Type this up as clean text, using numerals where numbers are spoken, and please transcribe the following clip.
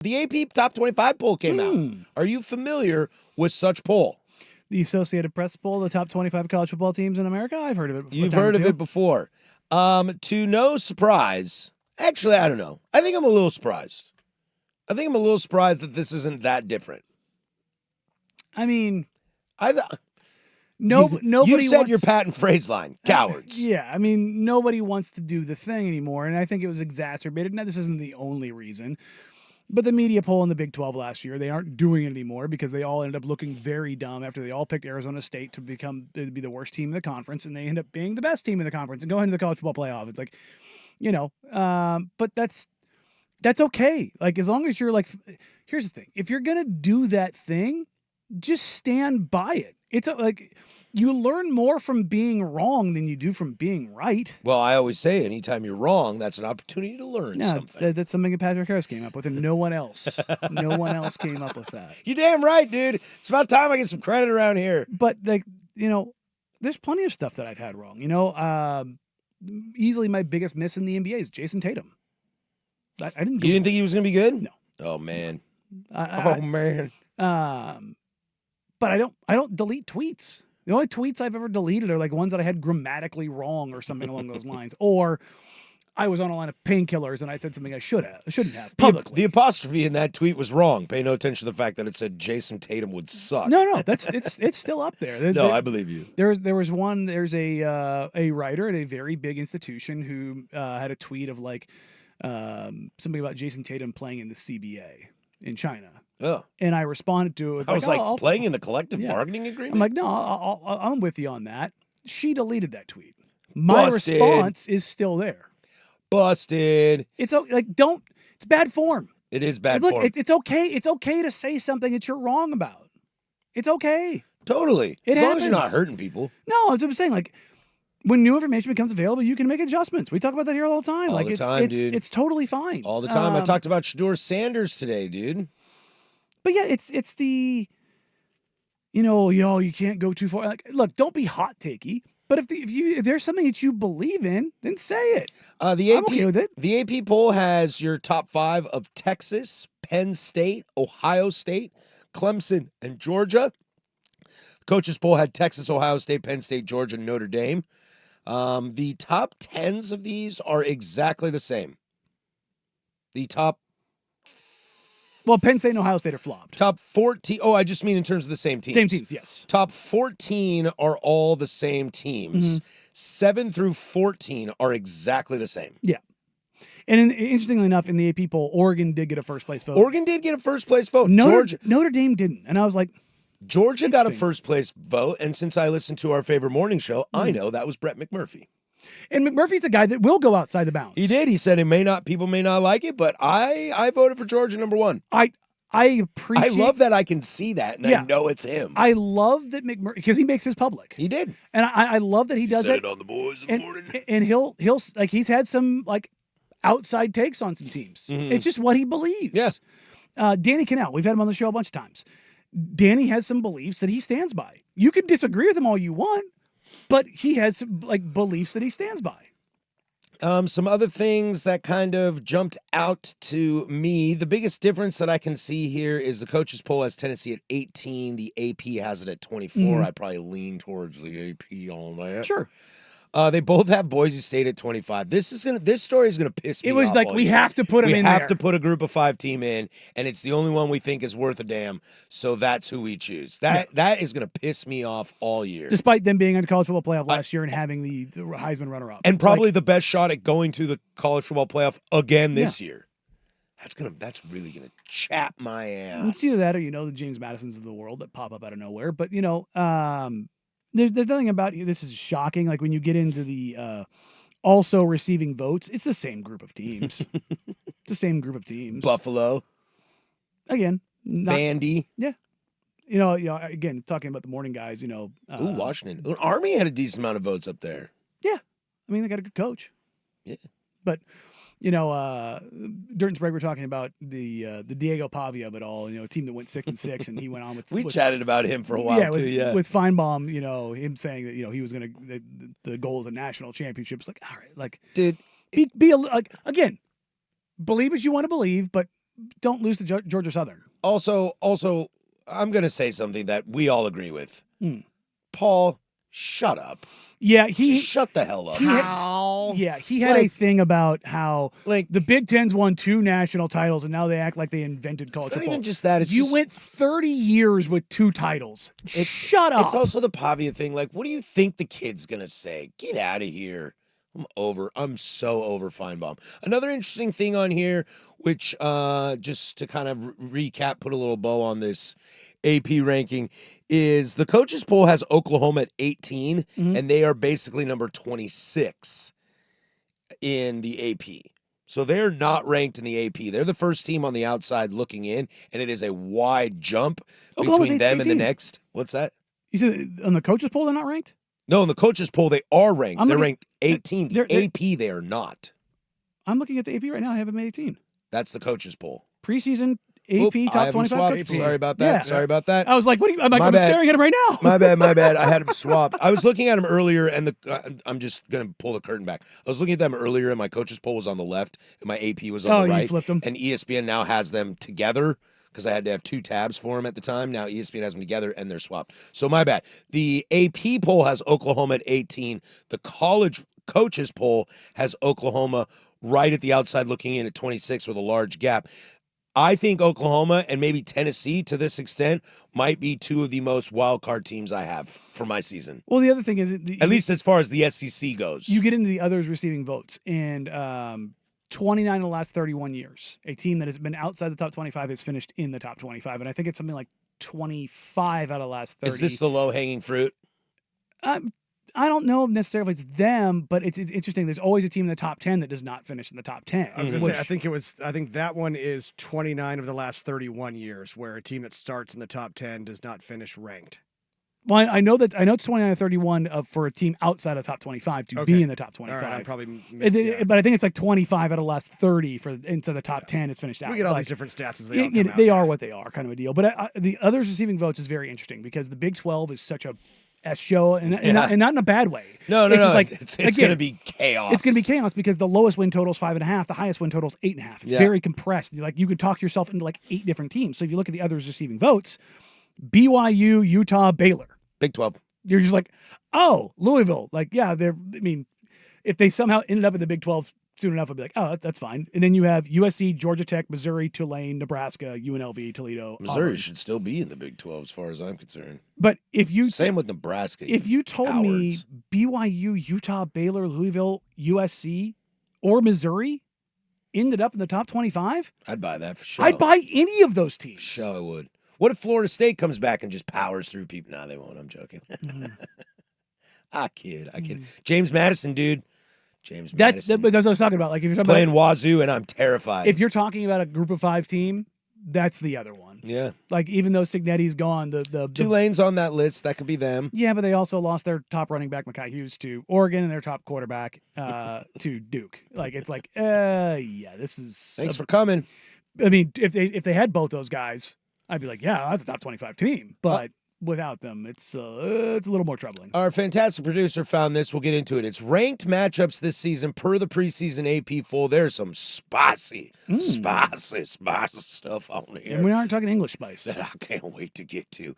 The AP Top 25 poll came out. Are you familiar with such poll? The Associated Press poll, the top 25 college football teams in America? I've heard of it before. You've heard of it before. To no surprise, actually, I don't know. I think I'm a little surprised. I think I'm a little surprised that this isn't that different. I mean, nobody you said wants, your patent phrase line, cowards. Yeah, I mean, nobody wants to do the thing anymore, and I think it was exacerbated. Now, this isn't the only reason, but the media poll in the Big 12 last year, they aren't doing it anymore because they all ended up looking very dumb after they all picked Arizona State to be the worst team in the conference, and they end up being the best team in the conference and go into the college football playoff. It's like, but that's okay. Like, as long as you're like, here's the thing. If you're going to do that thing, just stand by it. It's like you learn more from being wrong than you do from being right. Well, I always say anytime you're wrong, that's an opportunity to learn something. That's something that Patrick Harris came up with, and no one else came up with that. You're damn right, dude. It's about time I get some credit around here. But there's plenty of stuff that I've had wrong. Easily my biggest miss in the NBA is Jason Tatum. I didn't. You didn't think he was going to be good? No. Oh man. Man. But I don't delete tweets. The only tweets I've ever deleted are like ones that I had grammatically wrong or something along those lines, or I was on a line of painkillers and I said something I shouldn't have publicly. The apostrophe in that tweet was wrong. Pay no attention to the fact that it said Jason Tatum would suck. No, it's still up there. I believe you. There's a writer at a very big institution who had a tweet of like something about Jason Tatum playing in the CBA in China. Oh. And I responded to it. I was playing in the collective bargaining agreement? I'm like, no, I'm with you on that. She deleted that tweet. My response is still there. Busted. It's like, it's bad form. It is bad form. Look, it's okay. It's okay to say something that you're wrong about. It's okay. Totally. As long as you're not hurting people. No, that's what I'm saying. Like, when new information becomes available, you can make adjustments. We talk about that here all the time. Dude. It's totally fine. All the time. I talked about Shedeur Sanders today, dude. But yeah, it's the, you can't go too far. Like, look, don't be hot takey. But if there's something that you believe in, then say it. I'm okay with it. The AP poll has your top 5 of Texas, Penn State, Ohio State, Clemson, and Georgia. The coaches poll had Texas, Ohio State, Penn State, Georgia, and Notre Dame. The top 10s of these are exactly the same. Well, Penn State and Ohio State are flopped. Top 14. Oh, I just mean in terms of the same teams. Same teams, yes. Top 14 are all the same teams. 7 through 14 are exactly the same. Yeah. And interestingly enough, in the AP poll, Oregon did get a first place vote. Oregon did get a first place vote. Notre Dame didn't. And I was like, Georgia got a first place vote. And since I listened to our favorite morning show, I know that was Brett McMurphy. And McMurphy's a guy that will go outside the bounds. He did. He said people may not like it, but I voted for Georgia number 1. I appreciate. I love that I can see that, and I know it's him. I love that McMurphy, because he makes his public. He did, and I love that he does said it. On the boys in the morning, and he'll like he's had some like outside takes on some teams. It's just what he believes. Yeah. Danny Cannell, we've had him on the show a bunch of times. Danny has some beliefs that he stands by. You can disagree with him all you want, but he has like beliefs that he stands by. Some other things that kind of jumped out to me. The biggest difference that I can see here is the coaches poll has Tennessee at 18. The AP has it at 24. I'd probably lean towards the AP on that. Sure. They both have Boise State at 25. This story is gonna piss me off. It was like we have to put them in there. We have to put a group of 5 team in, and it's the only one we think is worth a damn. So that's who we choose. That is gonna piss me off all year. Despite them being on the college football playoff last year and having the Heisman runner-up, and probably the best shot at going to the college football playoff again this year. That's really gonna chap my ass. It's either that or the James Madisons of the world that pop up out of nowhere. But There's nothing about this is shocking. Like when you get into the also receiving votes, it's the same group of teams. It's the same group of teams. Buffalo. Again. Vandy. Yeah. Again, talking about the morning guys, Washington. Army had a decent amount of votes up there. Yeah. I mean, they got a good coach. Yeah. But Durton Sprague were talking about the Diego Pavia of it all, a team that went 6-6, and he went on with. We chatted about him for a while too. With Feinbaum, him saying that he was going to the goal is a national championship. It's like, all right, like, dude, be again, believe what you want to believe, but don't lose to Georgia Southern. Also, I'm going to say something that we all agree with. Mm. Paul, shut up. Yeah, Just shut the hell up. he had a thing about how the Big Ten's won 2 national titles and now they act like they invented college It's not football. even just that. It's you just, went 30 years with 2 titles. Shut up. It's also the Pavia thing. Like, what do you think the kid's going to say? Get out of here. I'm so over Feinbaum. Another interesting thing on here, which just to kind of recap, put a little bow on this AP ranking, is the coaches poll has Oklahoma at 18, and they are basically number 26 in the AP. So they're not ranked in the AP. They're the first team on the outside looking in, and it is a wide jump between them and the next. What's that? You said on the coaches poll they're not ranked? No, in the coaches poll they are ranked. They're ranked 18. The AP they are not. I'm looking at the AP right now. I have them 18. That's the coaches poll. Preseason AP top 25. Sorry about that. Yeah. Sorry about that. I was like, what? I'm staring at him right now. My bad. I had him swapped. I was looking at him earlier, and I'm just gonna pull the curtain back. I was looking at them earlier, and my coaches poll was on the left, and my AP was on the right. You flipped them. And ESPN now has them together because I had to have 2 tabs for them at the time. Now ESPN has them together, and they're swapped. So my bad. The AP poll has Oklahoma at 18. The college coaches poll has Oklahoma right at the outside looking in at 26 with a large gap. I think Oklahoma and maybe Tennessee to this extent might be 2 of the most wild card teams I have for my season. Well, the other thing is, at least as far as the SEC goes, you get into the others receiving votes, and 29 of the last 31 years, a team that has been outside the top 25 has finished in the top 25, and I think it's something like 25 out of the last 30. Is this the low hanging fruit? I don't know necessarily if it's them, but it's interesting. There's always a team in the top 10 that does not finish in the top 10. I was going to say, I think that one is 29 of the last 31 years where a team that starts in the top 10 does not finish ranked. Well, I know it's 29 or 31 for a team outside of top 25 to be in the top 25. Right, but I think it's like 25 out of the last 30 for into the top 10 is finished out. We get all these different stats as they all come out. They are what they are, kind of a deal. But the others receiving votes is very interesting because the Big 12 is such a show, and not in a bad way. No. It's going to be chaos. It's going to be chaos because the lowest win total is 5.5. The highest win total is 8.5. It's very compressed. You could talk yourself into like 8 different teams. So if you look at the others receiving votes, BYU, Utah, Baylor. Big 12. You're just like, oh, Louisville. If they somehow ended up in the Big 12 soon enough, I'd be like, oh, that's fine. And then you have USC, Georgia Tech, Missouri, Tulane, Nebraska, UNLV, Toledo. Missouri Auburn. should still be in the Big 12 as far as I'm concerned. But same with Nebraska. If you told me BYU, Utah, Baylor, Louisville, USC, or Missouri ended up in the top 25, I'd buy that for sure. I'd buy any of those teams. For sure, I would. What if Florida State comes back and just powers through people? No, they won't. I'm joking. I kid. James Madison, dude. Madison. That's what I was talking about. Like if you're talking playing Wazoo, and I'm terrified. If you're talking about a Group of 5 team, that's the other one. Yeah. Like even though Signetti's gone, the Tulane's on that list. That could be them. Yeah, but they also lost their top running back Mekhi Hughes to Oregon and their top quarterback to Duke. Like it's like, this is. Thanks for coming. I mean, if they had both those guys, I'd be like, yeah, that's a top 25 team. But without them, it's a little more troubling. Our fantastic producer found this. We'll get into it. It's ranked matchups this season per the preseason AP full. There's some spicy stuff on here. And we aren't talking English spice. That I can't wait to get to.